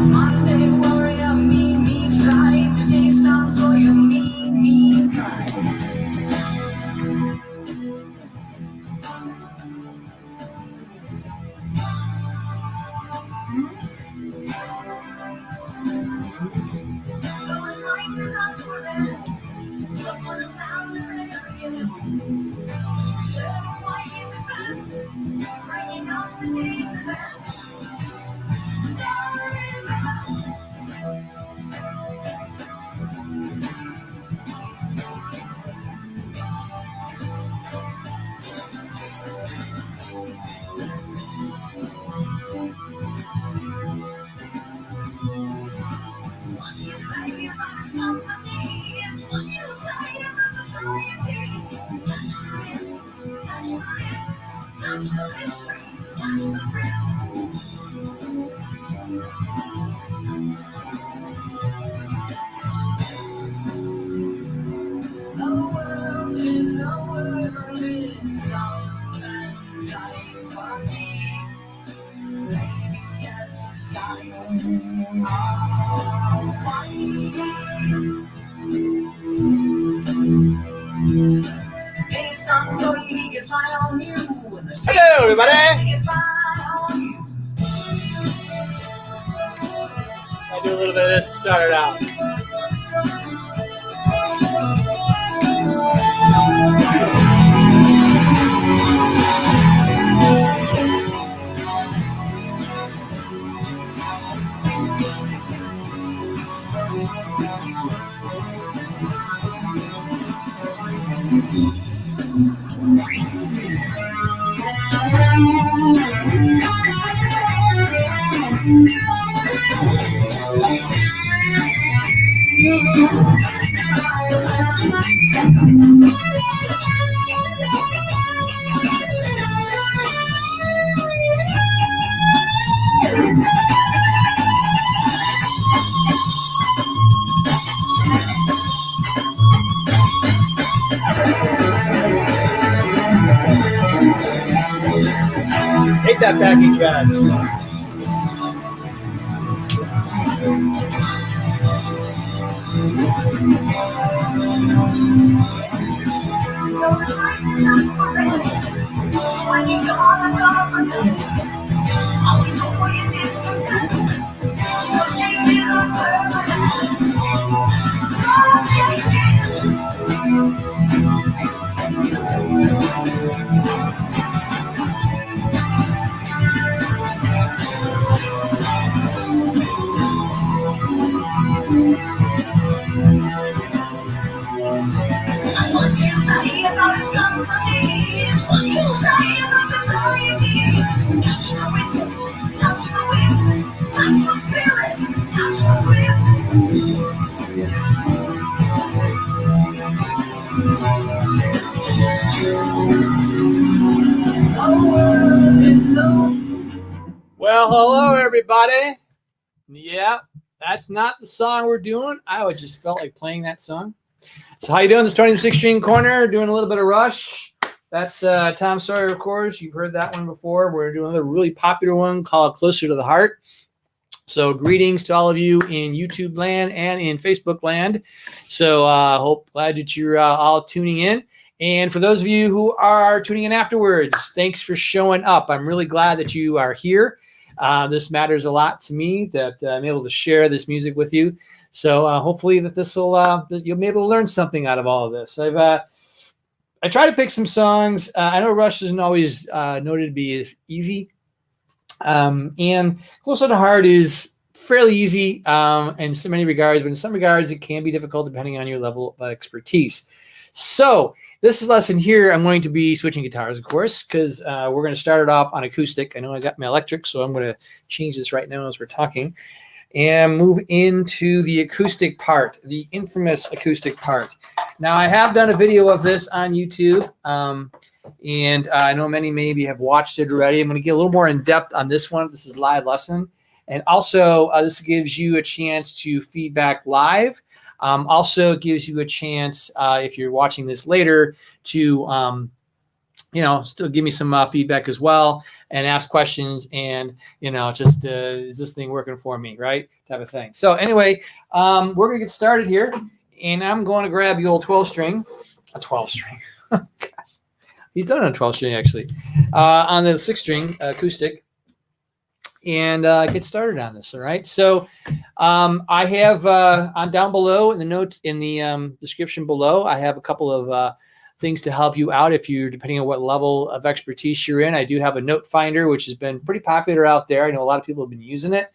Monday warrior, me strike. Today's Tom Sawyer, me cry. Though his mind is not for them, but put him down as arrogant. Reserve a quiet defense, bringing up the day's events. What you say about his company is what you say about society. Touch the wrist, touch the lift, touch the mystery, touch the riff. The world is long and dying for me. Maybe as the skies are white. Today's Tom Sawyer, he gets high on you. And the Hello, everybody. gets high on you. I'll do a little bit of this to start it out. Take that baggy trash. No, his mind is not for rent. So when you go on the government, always hope for your discontent. Those changes are permanent. No changes. And what you say about his company is what you say about society. Touch the witness, touch the wit, touch the spirit, touch the spit. The world is the... Well, hello, everybody. Yeah, that's not the song we're doing. I always just felt like playing that song. So how you doing? This is Tony from 6 String Corner, doing a little bit of Rush. That's Tom Sawyer, of course. You've heard that one before. We're doing another really popular one called Closer to the Heart. So greetings to all of you in YouTube land and in Facebook land. So glad that you're all tuning in. And for those of you who are tuning in afterwards, thanks for showing up. I'm really glad that you are here. This matters a lot to me that I'm able to share this music with you. So hopefully that you'll be able to learn something out of all of this. I try to pick some songs. I know Rush isn't always noted to be as easy. And Closer to Heart is fairly easy in so many regards, but in some regards it can be difficult depending on your level of expertise. So this lesson here, I'm going to be switching guitars, of course, because we're going to start it off on acoustic. I know I got my electric, so I'm going to change this right now as we're talking and move into the acoustic part, the infamous acoustic part. Now, I have done a video of this on YouTube, and I know many maybe have watched it already. I'm going to get a little more in depth on this one. This is a live lesson. And also, this gives you a chance to feedback live. Also gives you a chance, if you're watching this later, to still give me some feedback as well and ask questions and, just is this thing working for me, right? Type of thing. So anyway, we're going to get started here, and I'm going to grab the old 12 string, a 12 string. He's done on a 12 string actually, on the 6 string acoustic, and get started on this. All right. So I have on down below in the notes in the description below, I have a couple of things to help you out if you're depending on what level of expertise you're in. I do have a note finder, which has been pretty popular out there. I know a lot of people have been using it,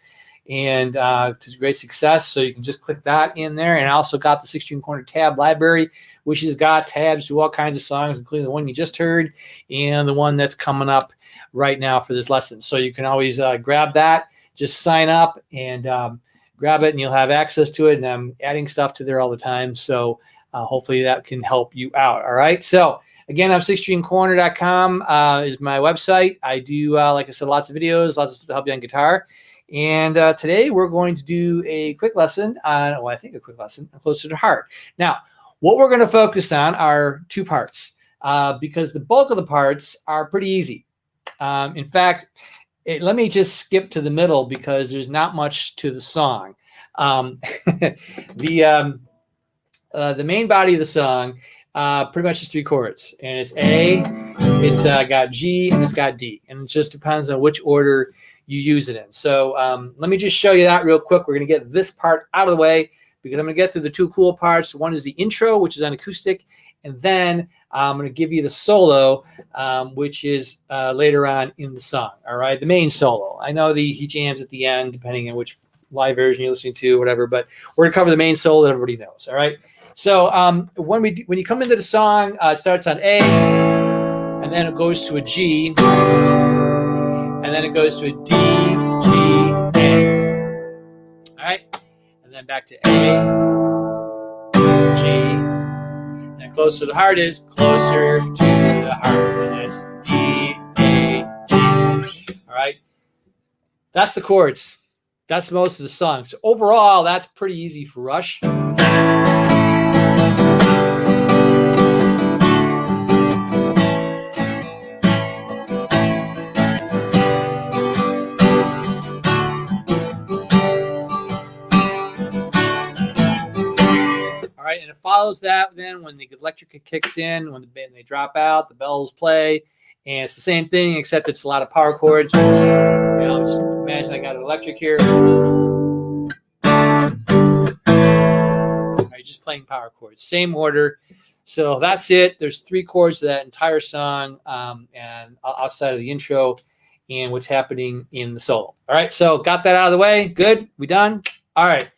and to great success. So you can just click that in there. And I also got the 6 string corner tab library, which has got tabs to all kinds of songs, including the one you just heard and the one that's coming up right now for this lesson. So you can always grab that, just sign up and grab it, and you'll have access to it. And I'm adding stuff to there all the time. So hopefully that can help you out. All right. So again, I'm 6stringcorner.com is my website. I do, like I said, lots of videos, lots of stuff to help you on guitar. And today we're going to do a quick lesson on, a quick lesson on Closer to Heart. Now, what we're going to focus on are 2 parts because the bulk of the parts are pretty easy. In fact, let me just skip to the middle because there's not much to the song. The main body of the song pretty much is 3 chords, and it's A, it's got G, and it's got D, and it just depends on which order you use it in. So let me just show you that real quick. We're going to get this part out of the way because I'm going to get through the 2 cool parts. One is the intro, which is on acoustic, and then I'm going to give you the solo, which is later on in the song. All right, the main solo. I know he jams at the end, depending on which live version you're listening to, whatever. But we're going to cover the main solo that everybody knows. All right. So when you come into the song, it starts on A, and then it goes to a G, and then it goes to a D, G, A. All right, and then back to A, G, and then Closer to the Heart is Closer to the Heart, and that's D, A, G. All right, that's the chords. That's most of the song. So overall, that's pretty easy for Rush. And it follows that then when the electric kicks in, when they drop out, the bells play, and it's the same thing except it's a lot of power chords. Just imagine I got an electric here. Right, just playing power chords, same order. So that's it. There's 3 chords to that entire song, and outside of the intro and what's happening in the solo. All right, so got that out of the way. Good, we done? All right.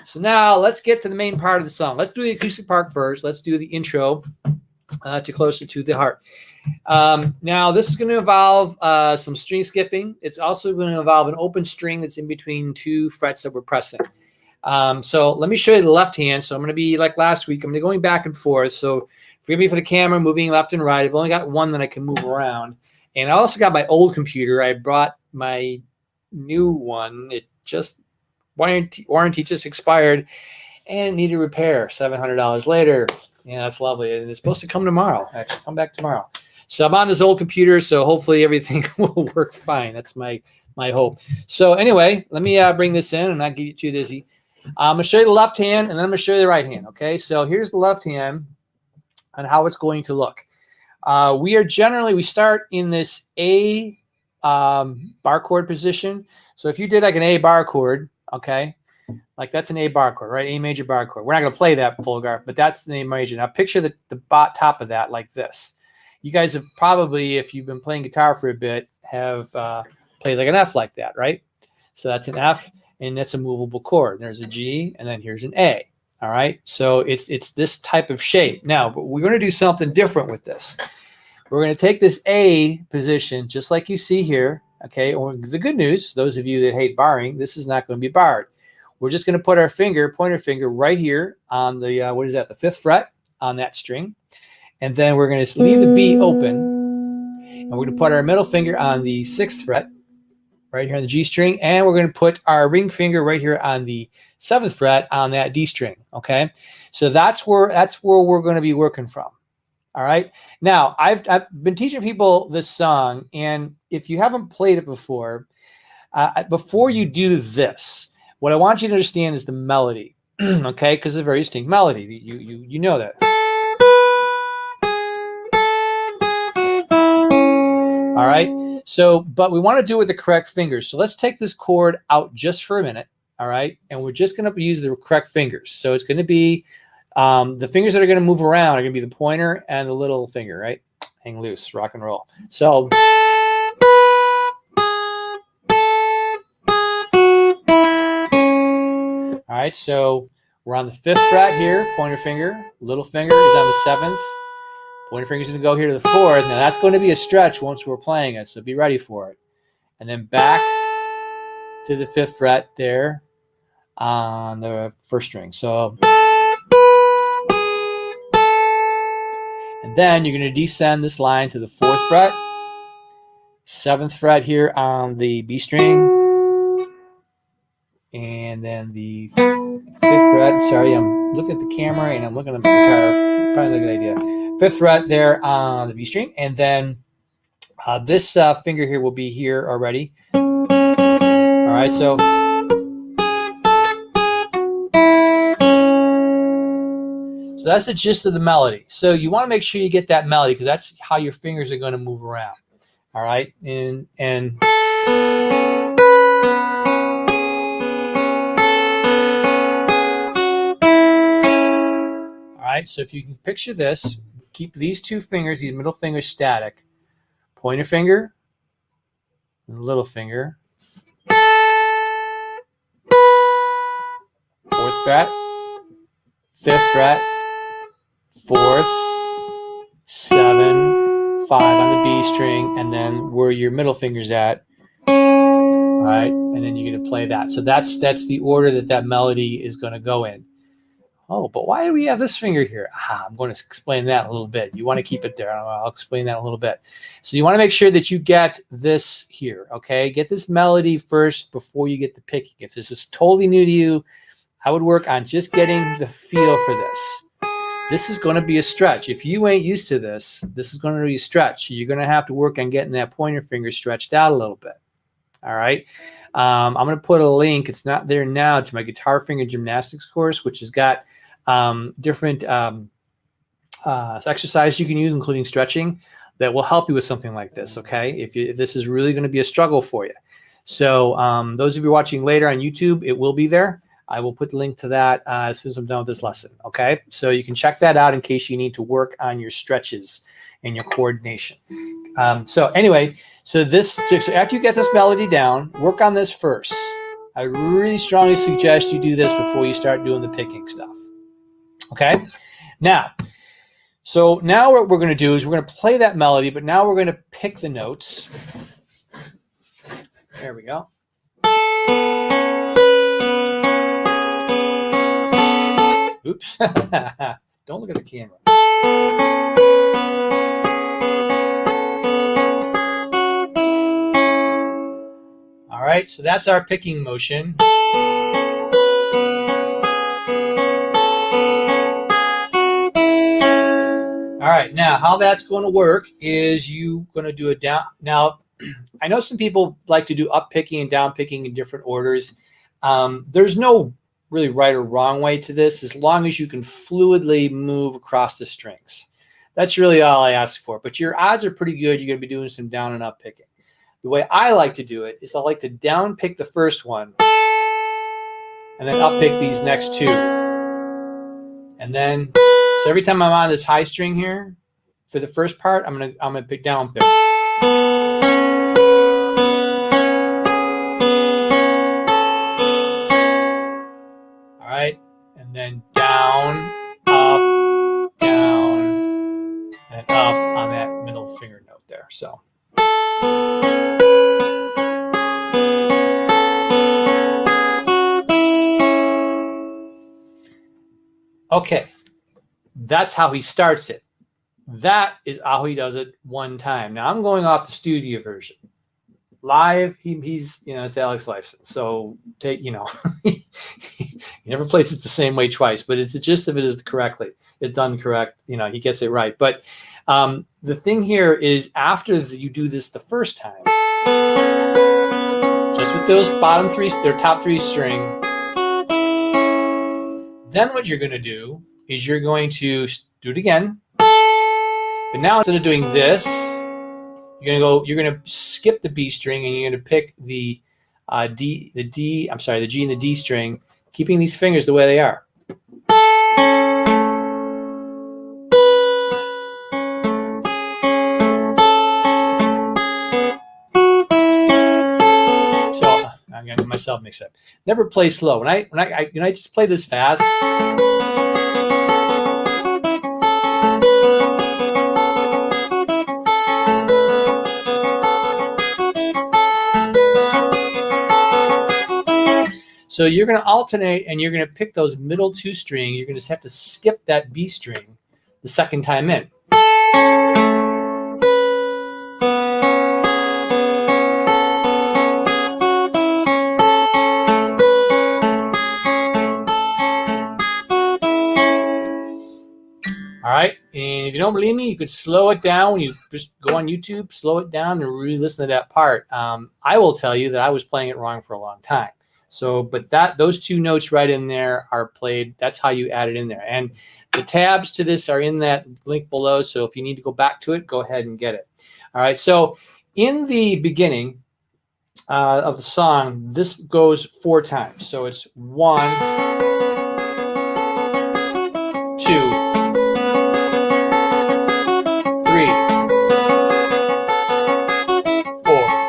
So now let's get to the main part of the song. Let's do the acoustic part first. Let's do the intro to Closer to the Heart. Now, this is going to involve some string skipping. It's also going to involve an open string that's in between 2 frets that we're pressing. So let me show you the left hand. So I'm going to be like last week. I'm going to be going back and forth. So forgive me for the camera moving left and right. I've only got one that I can move around. And I also got my old computer. I brought my new one. It just warranty just expired and needed repair. $700 later. Yeah, that's lovely. And it's supposed to come tomorrow. Actually, come back tomorrow. So I'm on this old computer, so hopefully everything will work fine. That's my hope. So anyway, let me bring this in and not get you too dizzy. I'm going to show you the left hand, and then I'm going to show you the right hand. Okay, so here's the left hand and how it's going to look. We start in this A bar chord position. So if you did like an A bar chord, okay, like that's an A bar chord, right? A major bar chord. We're not going to play that full bar, but that's the A major. Now picture the top of that like this. You guys have probably, if you've been playing guitar for a bit, have played like an F like that, right? So that's an F, and that's a movable chord. There's a G, and then here's an A. All right, so it's this type of shape. Now, but we're going to do something different with this. We're going to take this A position, just like you see here. Okay, or the good news, those of you that hate barring, this is not going to be barred. We're just going to put our pointer finger right here on the, what is that, the 5th fret on that string. And then we're going to leave the B open. And we're going to put our middle finger on the 6th fret, right here on the G string. And we're going to put our ring finger right here on the 7th fret on that D string. Okay, so that's where we're going to be working from. All right. Now, I've been teaching people this song, and if you haven't played it before you do this, what I want you to understand is the melody, okay? Because it's a very distinct melody. You know that. All right. So, but we want to do it with the correct fingers. So let's take this chord out just for a minute. All right. And we're just going to use the correct fingers. So it's going to be the fingers that are going to move around are going to be the pointer and the little finger, right? Hang loose, rock and roll. So, all right. So we're on the 5th fret here, pointer finger, little finger is on the 7th. Pointer finger's going to go here to the 4th. Now that's going to be a stretch once we're playing it, so be ready for it. And then back to the 5th fret there on the 1st string. So, and then you're going to descend this line to the 4th fret, 7th fret here on the B string, and then the 5th fret. Sorry, I'm looking at the camera and I'm looking at the guitar. Probably not a good idea. 5th fret there on the B string, and then this finger here will be here already. All right, so that's the gist of the melody. So you want to make sure you get that melody because that's how your fingers are going to move around. All right, and all right. So if you can picture this, keep these two fingers, these middle fingers, static. Pointer finger, and little finger. 4th fret, 5th fret, 4th, 7, 5 on the B string, and then where your middle finger's at. All right, and then you're going to play that. So that's the order that melody is going to go in. Oh, but why do we have this finger here? I'm going to explain that a little bit. You want to keep it there. I'll explain that a little bit. So you want to make sure that you get this here, okay? Get this melody first before you get the picking. If this is totally new to you, I would work on just getting the feel for this. This is going to be a stretch. If you ain't used to this, this is going to be a stretch. You're going to have to work on getting that pointer finger stretched out a little bit. All right. I'm going to put a link. It's not there now to my guitar finger gymnastics course, which has got different exercises you can use, including stretching, that will help you with something like this. Okay. If this is really going to be a struggle for you. So those of you watching later on YouTube, it will be there. I will put the link to that as soon as I'm done with this lesson. Okay. So you can check that out in case you need to work on your stretches and your coordination. So anyway, so after you get this melody down, work on this first. I really strongly suggest you do this before you start doing the picking stuff. Okay. Now what we're going to do is we're going to play that melody, but now we're going to pick the notes. There we go. Oops. Don't look at the camera. All right, so that's our picking motion. All right, now how that's going to work is you're going to do it down. Now, I know some people like to do up picking and down picking in different orders. There's no really right or wrong way to this, as long as you can fluidly move across the strings. That's really all I ask for. But your odds are pretty good you're going to be doing some down and up picking. The way I like to do it is I like to down pick the first one and then up pick these next two. And then, so every time I'm on this high string here, for the first part, I'm gonna pick down pick. All right, and then down, and up on that middle finger note there. So. Okay, that's how he starts it. That is how he does it one time. Now I'm going off the studio version. Live, he's it's Alex Lifeson. So take, He never plays it the same way twice, but it's the gist of it is correctly. It's done correct. You know, he gets it right. But the thing here is after you do this the first time, just with those bottom three, their top three string, then what you're going to do is you're going to do it again. But now instead of doing this, you're going to skip the B string and you're going to pick the G and the D string, keeping these fingers the way they are. So I'm getting myself mixed up. Never play slow. When I just play this fast. So you're going to alternate and you're going to pick those middle two strings. You're going to just have to skip that B string the second time in. All right. And if you don't believe me, you could slow it down. When you just go on YouTube, slow it down and really listen to that part. I will tell you that I was playing it wrong for a long time. So, but those two notes right in there are played. That's how you add it in there. And the tabs to this are in that link below. So if you need to go back to it, go ahead and get it. All right. So in the beginning of the song, this goes 4 times. So it's 1, 2, 3, 4.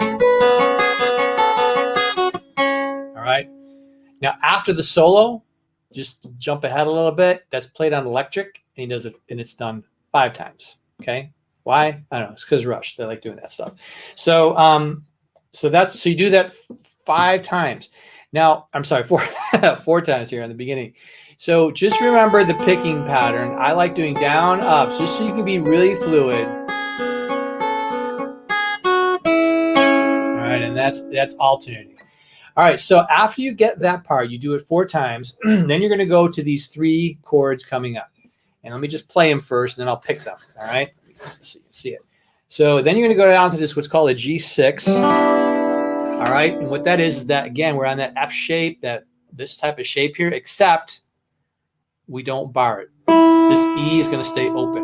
All right. Now, after the solo, just jump ahead a little bit. That's played on electric, and he does it, and it's done 5 times. Okay, why? I don't know. It's because Rush. They like doing that stuff. So, so you do that 5 times. Now, I'm sorry, 4 times here in the beginning. So just remember the picking pattern. I like doing down, up, just so you can be really fluid. All right, and that's alternating. All right, so after you get that part, you do it 4 times. Then you're going to go to these 3 chords coming up. And let me just play them first, and then I'll pick them. All right, so you can see it. So then you're going to go down to this, what's called a G6. All right, and what that is that, again, we're on that F shape, this type of shape here, except we don't bar it. This E is going to stay open.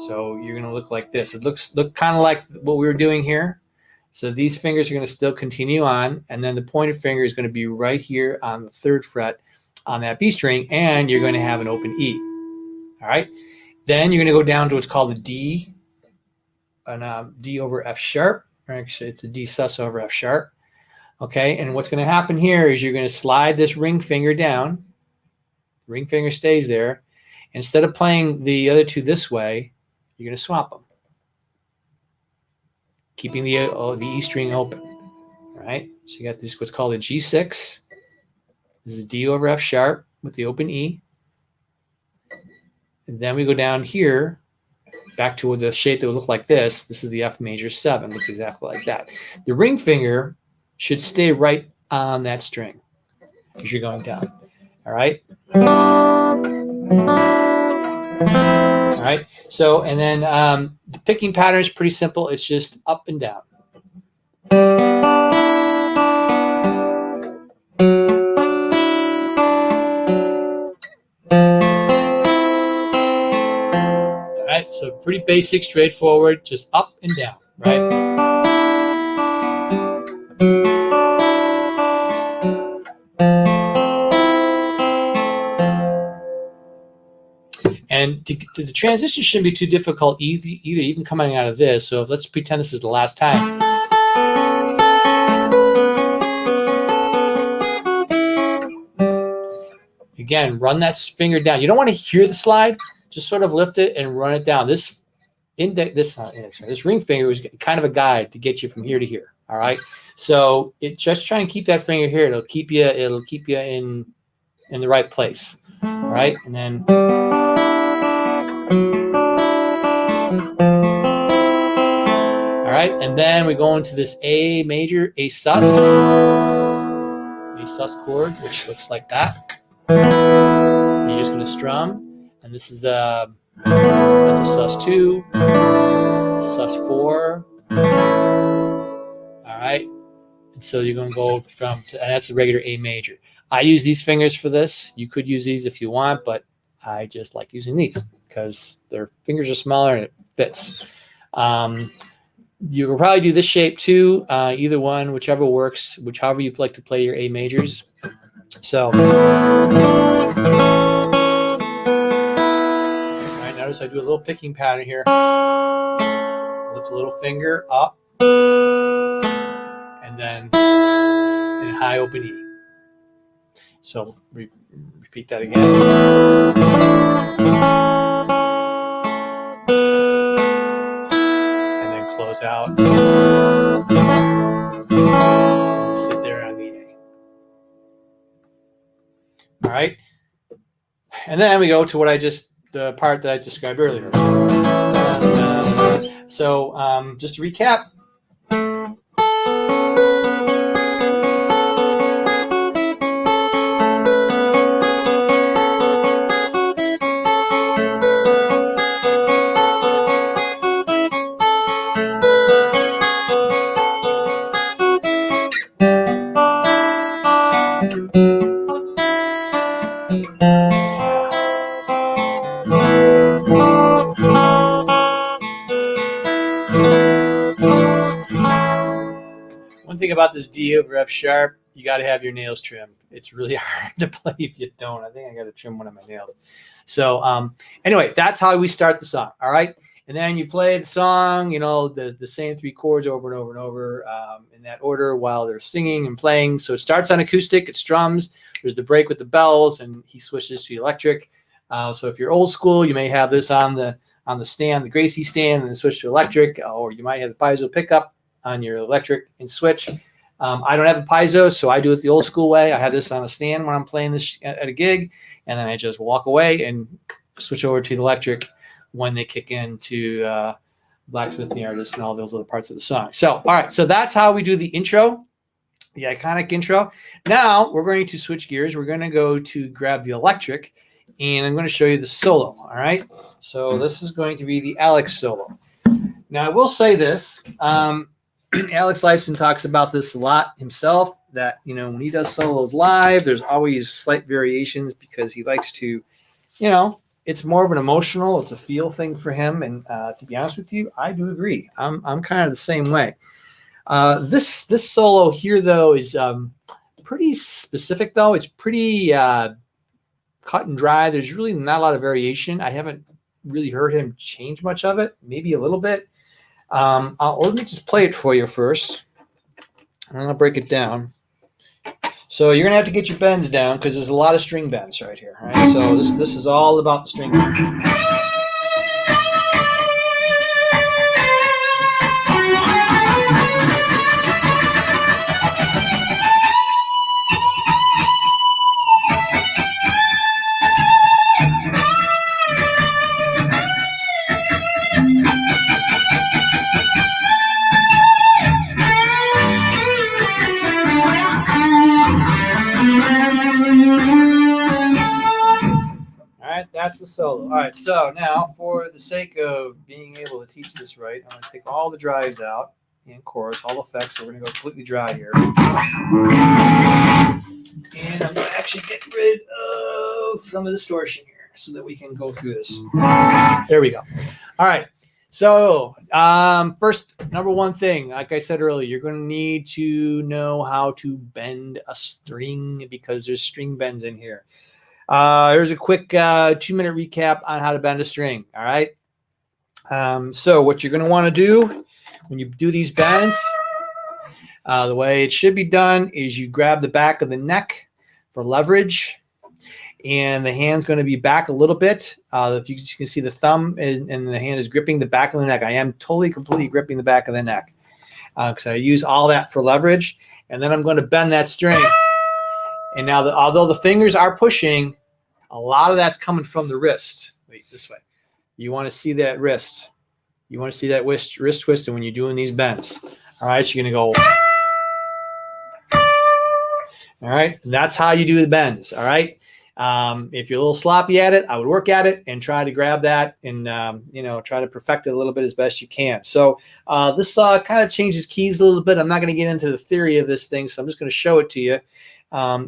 So you're going to look like this. It look kind of like what we were doing here. So these fingers are going to still continue on, and then the pointed finger is going to be right here on the 3rd fret on that B string, and you're going to have an open E. All right. Then you're going to go down to what's called a D, an D over F sharp. Or actually, it's a D sus over F sharp. Okay, and what's going to happen here is you're going to slide this ring finger down. The ring finger stays there. Instead of playing the other 2 this way, you're going to swap them, keeping the E string open. All right, so you got this what's called a G6. This is D over F sharp with the open E. And then we go down here, back to the shape that would look like this. This is the F major 7, looks exactly like that. The ring finger should stay right on that string as you're going down. All right. All right. So, and then the picking pattern is pretty simple. It's just up and down. All right. So pretty basic, straightforward, just up and down, right? And the transition shouldn't be too difficult either, even coming out of this. So let's pretend this is the last time. Again, run that finger down. You don't want to hear the slide. Just sort of lift it and run it down. This ring finger is kind of a guide to get you from here to here. All right. So just try and keep that finger here. It'll keep you in the right place. All right, and then. All right, and then we go into this A major, A sus chord, which looks like that. And you're just going to strum, and this is that's a sus2, sus4. All right, and so you're going to go and that's a regular A major. I use these fingers for this. You could use these if you want, but I just like using these because their fingers are smaller and it fits. You can probably do this shape too, either one, whichever works, however you like to play your A majors. So, all right, notice I do a little picking pattern here. Lift a little finger up, and then in high open E. So repeat that again. And then close out. Sit there on the A. All right. And then we go to the part that I described earlier. So just to recap. One thing about this D over F sharp, you got to have your nails trimmed. It's really hard to play if you don't. I think I got to trim one of my nails. So anyway, that's how we start the song. All right. And then you play the song, the same 3 chords over and over and over in that order while they're singing and playing. So it starts on acoustic, it strums. There's the break with the bells, and he switches to electric. So if you're old school, you may have this on the stand, the Gracie stand, and then switch to electric, or you might have the piezo pickup on your electric and switch. I don't have a piezo, so I do it the old school way. I have this on a stand when I'm playing this at a gig, and then I just walk away and switch over to the electric when they kick into Blacksmith the Artist and all those other parts of the song. So, all right, so that's how we do the intro, the iconic intro. Now we're going to switch gears. We're going to go to grab the electric, and I'm going to show you the solo. All right, so this is going to be the Alex solo. Now I will say this. Alex Lifeson talks about this a lot himself, that, when he does solos live, there's always slight variations because he likes to, it's more of an emotional, it's a feel thing for him. And to be honest with you, I do agree. I'm kind of the same way. This solo here, though, is pretty specific, though. It's pretty cut and dry. There's really not a lot of variation. I haven't really heard him change much of it, maybe a little bit. Let me just play it for you first. I'm going to break it down. So you're going to have to get your bends down because there's a lot of string bends right here. Right? So this is all about the string bend. That's the solo. All right, so now for the sake of being able to teach this right, I'm going to take all the drives out and chorus, all effects. So we're going to go completely dry here. And I'm going to actually get rid of some of the distortion here so that we can go through this. There we go. All right. So first, number one thing, like I said earlier, you're going to need to know how to bend a string because there's string bends in here. Here's a quick 2-minute recap on how to bend a string. All right. So what you're going to want to do when you do these bends, the way it should be done is you grab the back of the neck for leverage, and the hand's going to be back a little bit. If you can see the thumb and the hand is gripping the back of the neck. I am completely gripping the back of the neck because I use all that for leverage, and then I'm going to bend that string. And now, although the fingers are pushing, a lot of that's coming from the wrist. Wait, this way. You want to see that wrist. You want to see that wrist twisting when you're doing these bends. All right, you're going to go. All right, and that's how you do the bends. All right. If you're a little sloppy at it, I would work at it and try to grab that and, try to perfect it a little bit as best you can. So this kind of changes keys a little bit. I'm not going to get into the theory of this thing, so I'm just going to show it to you.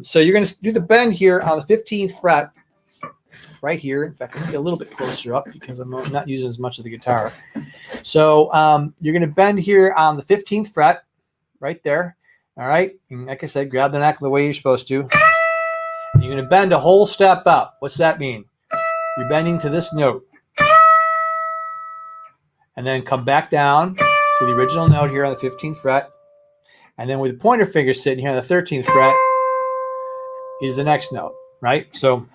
So you're going to do the bend here on the 15th fret right here. In fact, I'm going to get a little bit closer up because I'm not using as much of the guitar. So you're going to bend here on the 15th fret right there. All right. And like I said, grab the neck the way you're supposed to. And you're going to bend a whole step up. What's that mean? You're bending to this note. And then come back down to the original note here on the 15th fret. And then with the pointer finger sitting here on the 13th fret is the next note, right? So,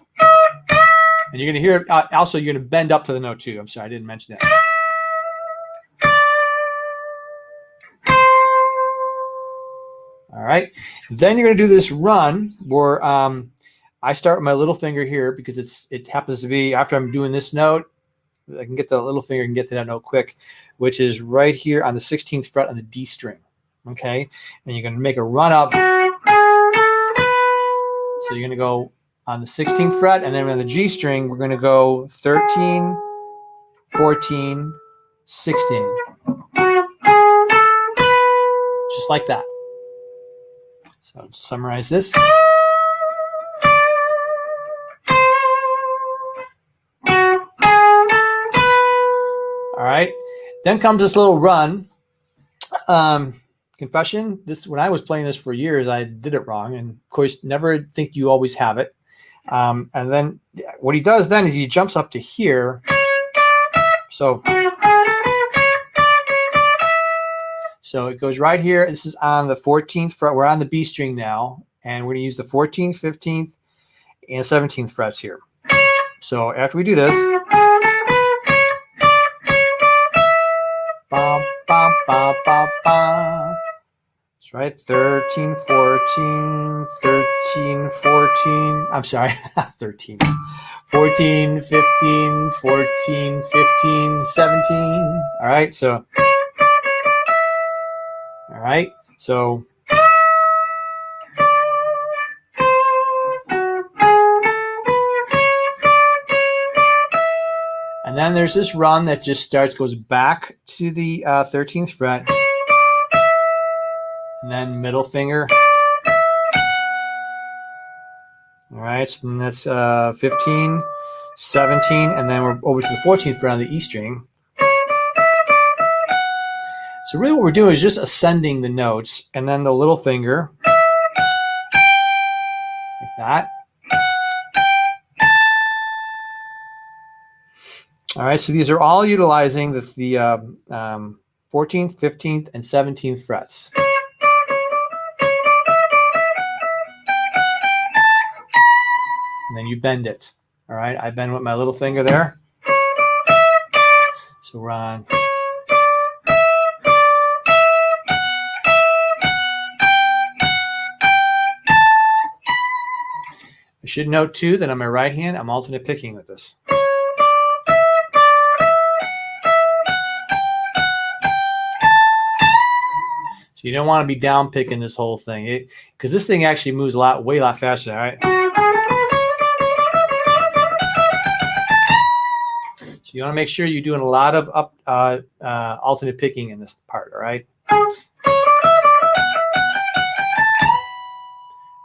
and you're going to hear, also you're going to bend up to the note too. I'm sorry, I didn't mention that. All right. Then you're going to do this run where I start with my little finger here because it happens to be after I'm doing this note, I can get the little finger and get to that note quick, which is right here on the 16th fret on the D string. Okay. And you're going to make a run up. So you're going to go on the 16th fret, and then on the G string, we're going to go 13, 14, 16. Just like that. So to summarize this. All right. Then comes this little run. Confession, when I was playing this for years, I did it wrong. And of course, never think you always have it. And then what he does then is he jumps up to here. So it goes right here. This is on the 14th fret. We're on the B string now. And we're going to use the 14th, 15th, and 17th frets here. So after we do this, bum, bum, bum, bum, bum. That's right, 13, 14, 13, 14. I'm sorry, 13. 14, 15, 14, 15, 17. All right, so. All right, so. And then there's this run that just goes back to the 13th fret. And then middle finger. All right, so that's 15, 17, and then we're over to the 14th fret on the E string. So really what we're doing is just ascending the notes, and then the little finger, like that. All right, so these are all utilizing the 14th, 15th, and 17th frets. And then you bend it. All right, I bend with my little finger there. So we're on. I should note too that on my right hand, I'm alternate picking with this. So you don't want to be down picking this whole thing, because this thing actually moves way a lot faster. All right. So you want to make sure you're doing a lot of alternate picking in this part. All right.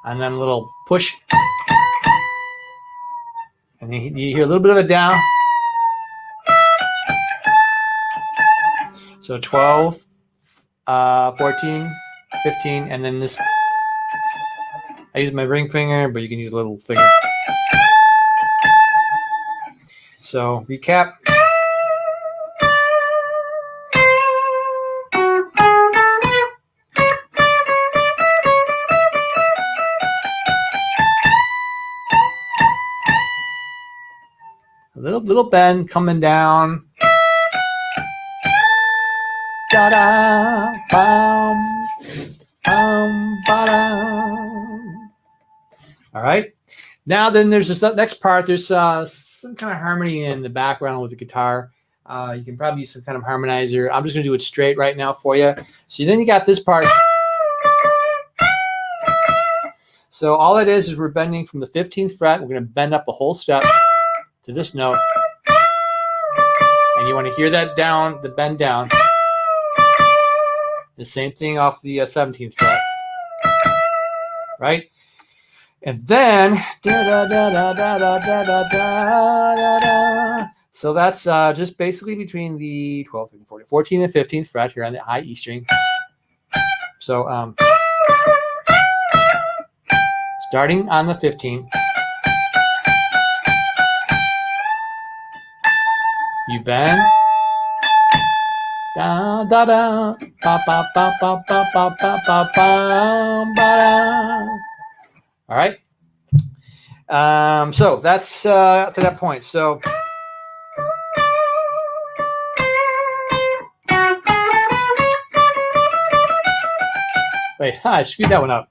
And then a little push. And you hear a little bit of a down. So 12, 14, 15, and then this. I use my ring finger, but you can use a little finger. So recap. A little bend coming down. Da-da, bum, bum, ba-da. All right. Now then there's this next part. There's some kind of harmony in the background with the guitar. You can probably use some kind of harmonizer. I'm just going to do it straight right now for you. So then you got this part. So all that is we're bending from the 15th fret. We're going to bend up a whole step to this note. And you want to hear that down, the bend down. The same thing off the 17th fret. Right? And then, so that's just basically between the 12th and 14th and 15th fret here on the high E string. So starting on the 15th, you bend, da da da, ba ba ba ba ba ba ba ba ba ba. All right. So that's to that point. So wait, I screwed that one up.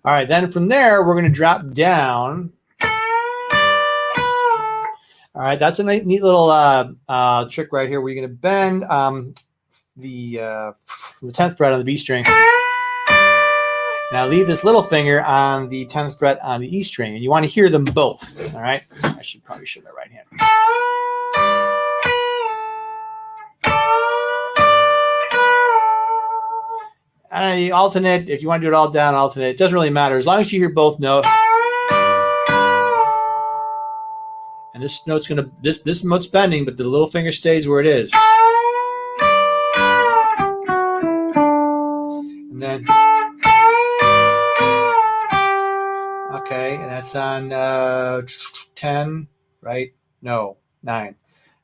All right, then from there, we're going to drop down. All right, that's a neat little trick right here. We're going to bend the 10th fret on the B string. Now leave this little finger on the 10th fret on the E string, and you want to hear them both. All right, I should probably show that right hand. Alternate, if you want to do it all down, alternate. It doesn't really matter as long as you hear both notes. And this note's gonna this note's bending, but the little finger stays where it is. And then okay, and that's on 10, right? No, 9.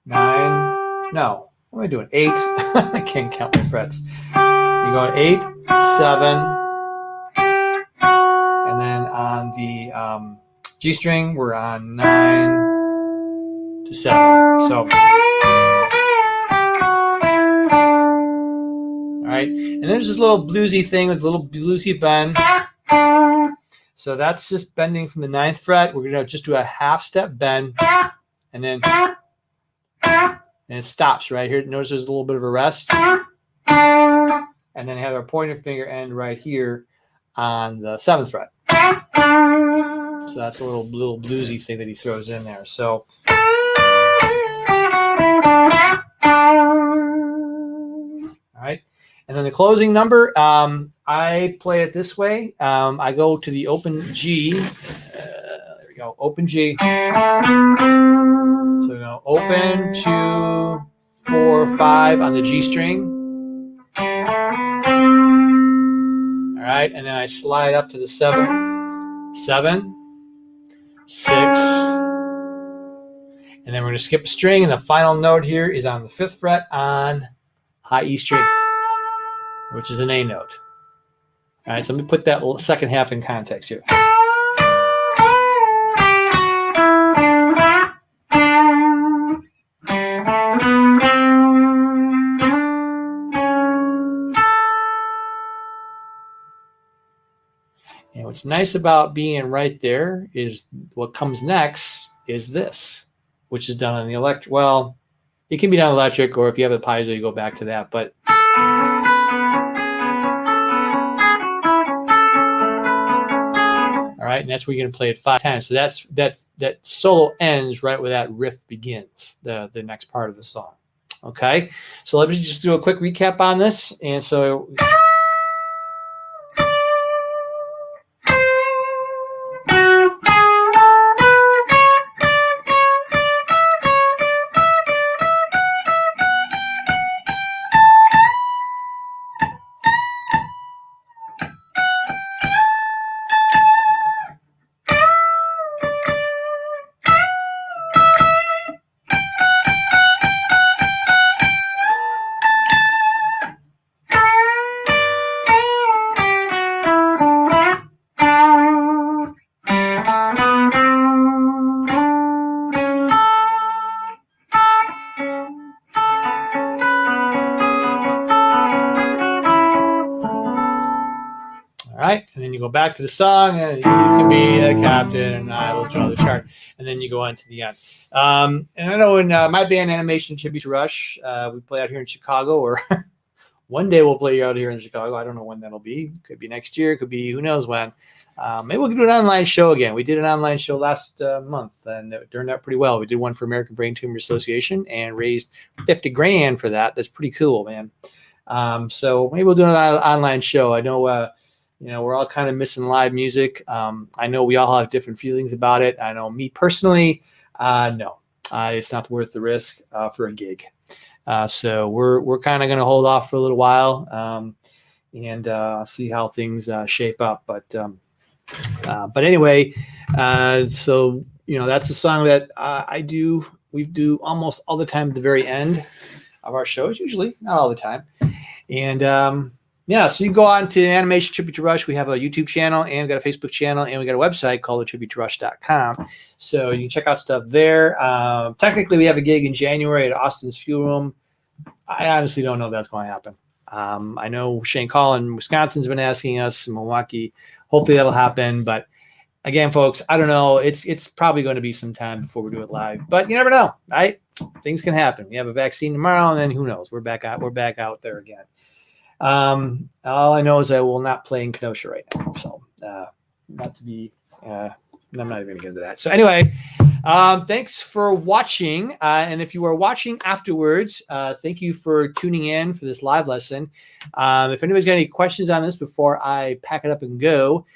9. No, what am I doing? 8. I can't count my frets. You're going 8, 7, and then on the G string, we're on 9 to 7. So, all right, and then there's this little bluesy thing with a little bluesy bend. So that's just bending from the 9th fret. We're gonna just do a half step bend, and then it stops right here. Notice there's a little bit of a rest. And then have our pointer finger end right here on the 7th fret. So that's a little bluesy thing that he throws in there. So all right. And then the closing number, I play it this way. I go to the open G. There we go, open G. So you know, open 2, 4, 5 on the G string. All right, and then I slide up to the 7, 7, 6, and then we're going to skip a string, and the final note here is on the 5th fret on high E string, which is an A note. All right, so let me put that second half in context here. And what's nice about being right there is what comes next is this, which is done on the electric. Well, it can be done electric, or if you have a piezo, you go back to that. But all right, and that's where you're going to play it 5 times. So that's that solo ends right where that riff begins, the next part of the song. Okay, so let me just do a quick recap on this. And so. right. And then you go back to the song, and you can be a captain, and I will draw the chart. And then you go on to the end. And I know in my band, Animation Tribute to Rush, we play out here in Chicago, or one day we'll play out here in Chicago. I don't know when that'll be. Could be next year. Could be who knows when. Maybe we'll do an online show again. We did an online show last month, and it turned out pretty well. We did one for American Brain Tumor Association and raised $50,000 for that. That's pretty cool, man. So maybe we'll do an online show. I know, we're all kind of missing live music. I know we all have different feelings about it. I know me personally, no, it's not worth the risk for a gig. So we're kind of going to hold off for a little while and see how things shape up. But anyway, so that's a song that we do almost all the time at the very end of our shows, usually not all the time. And so you can go on to Animation Tribute to Rush. We have a YouTube channel, and we got a Facebook channel, and we got a website called thetributetorush.com. So you can check out stuff there. Technically, we have a gig in January at Austin's Fuel Room. I honestly don't know if that's going to happen. I know Shane Call in Wisconsin's been asking us in Milwaukee. Hopefully that'll happen. But again, folks, I don't know. It's probably going to be some time before we do it live. But you never know, right? Things can happen. We have a vaccine tomorrow, and then who knows? We're back out there again. All I know is I will not play in Kenosha right now. So not to be. I'm not even going to get into that. So anyway. Thanks for watching. And if you are watching afterwards, thank you for tuning in for this live lesson. If anybody's got any questions on this before I pack it up and go,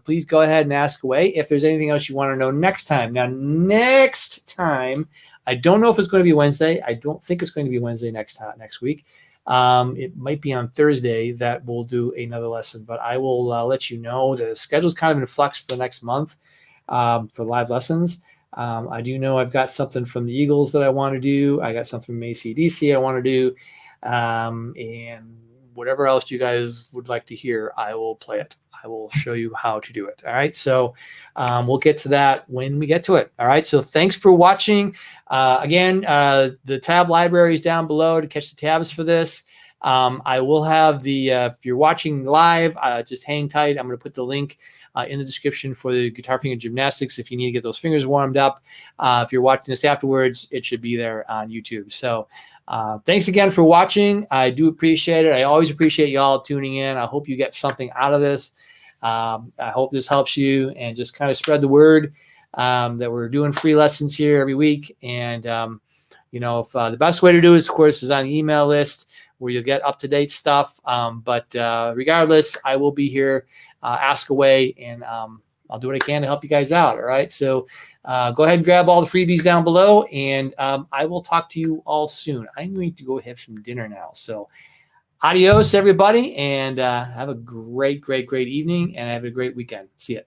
please go ahead and ask away. If there's anything else you want to know next time. Now, next time, I don't know if it's going to be Wednesday. I don't think it's going to be Wednesday next week. It might be on Thursday that we'll do another lesson, but I will let you know. The schedule's kind of in flux for the next month for live lessons. I do know I've got something from the Eagles that I want to do. I got something from AC/DC I want to do. And whatever else you guys would like to hear, I will play it. I will show you how to do it. All right. So we'll get to that when we get to it. All right. So thanks for watching. Again, the tab library is down below to catch the tabs for this. I will have if you're watching live, just hang tight. I'm going to put the link in the description for the guitar finger gymnastics if you need to get those fingers warmed up. If you're watching this afterwards, it should be there on YouTube. So thanks again for watching. I do appreciate it. I always appreciate y'all tuning in. I hope you get something out of this. I hope this helps you and just kind of spread the word that we're doing free lessons here every week. And, if the best way to do it, of course, is on the email list where you'll get up-to-date stuff. But regardless, I will be here. Ask away, and I'll do what I can to help you guys out. All right. So go ahead and grab all the freebies down below, and I will talk to you all soon. I'm going to go have some dinner now. So adios, everybody, and have a great, great, great evening, and have a great weekend. See ya.